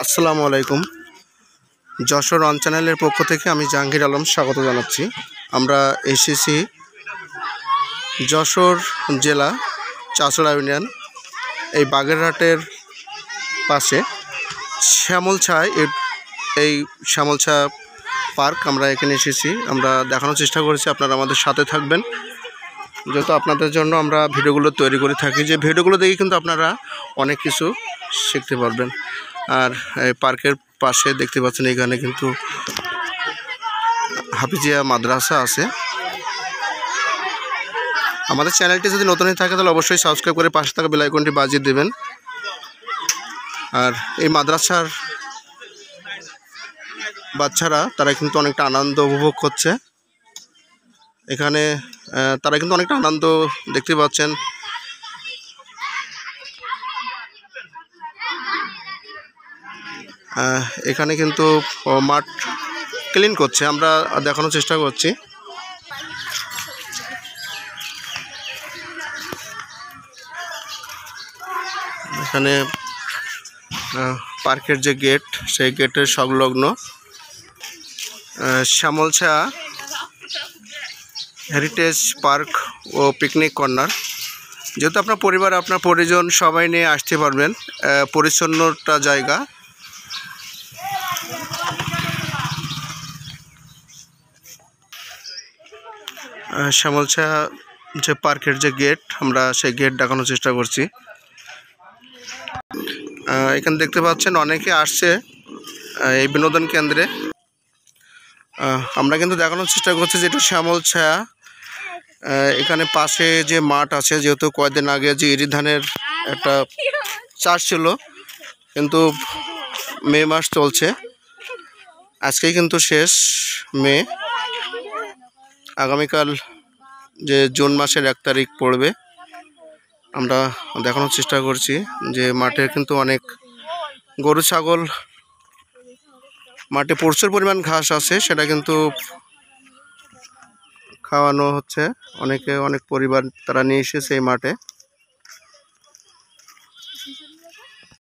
আসসালামু আলাইকুম। যশোর অন চ্যানেলের পক্ষ থেকে আমি জাহাঙ্গীর আলম স্বাগত জানাচ্ছি। আমরা এসেছি যশোর জেলা চাচড়া ইউনিয়ন এই বাগেরহাটের পাশে শ্যামলছা। এই শ্যামলছা পার্ক আমরা এখানে এসেছি। আমরা দেখানোর চেষ্টা করেছি, আপনারা আমাদের সাথে থাকবেন, যেহেতু আপনাদের জন্য আমরা ভিডিওগুলো তৈরি করে থাকি। যে ভিডিওগুলো দেখে কিন্তু আপনারা অনেক কিছু শিখতে পারবেন। আর এই পার্কের পাশে দেখতে পাচ্ছেন এখানে কিন্তু হাফিজিয়া মাদ্রাসা আছে। আমাদের চ্যানেলটি যদি নতুন হয়ে থাকে তাহলে অবশ্যই সাবস্ক্রাইব করে পাশে থাকা বেল আইকনটি বাজিয়ে দেবেন। আর এই মাদ্রাসার বাচ্চারা তারা কিন্তু অনেকটা আনন্দ উপভোগ করছে। এখানে তারা কিন্তু অনেকটা আনন্দ দেখতে পাচ্ছেন। এখানে কিন্তু মাঠ ক্লিন করছে, আমরা দেখানোর চেষ্টা করছি। এখানে পার্কের যে গেট, সেই গেটের সংলগ্ন শ্যামলছা হেরিটেজ পার্ক ও পিকনিক কর্নার। যেহেতু আপনার পরিবার, আপনার পরিজন সবাই নিয়ে আসতে পারবেন। পরিচ্ছন্নতা জায়গা। শ্যামলছা যে পার্কের যে গেট, আমরা সেই গেট দেখানোর চেষ্টা করছি। এখানে দেখতে পাচ্ছেন অনেকে আসছে এই বিনোদন কেন্দ্রে। আমরা কিন্তু দেখানোর চেষ্টা করছি যে এটা শ্যামলছা। এখানে পাশে যে মাঠ আছে, যেহেতু কয়েকদিন আগে যে ইরি ধানের একটা চাষ ছিল, কিন্তু মে মাস চলছে, আজকেই কিন্তু শেষ মে। আগামীকাল যে জুন মাসের 1 তারিখ পড়বে। আমরা দেখানোর চেষ্টা করছি যে মাঠে কিন্তু অনেক গরু ছাগল, মাঠে প্রচুর পরিমাণ ঘাস আছে, সেটা কিন্তু খাওয়ানো হচ্ছে। অনেক পরিবার তারা নিয়ে এসেছে এই মাঠে।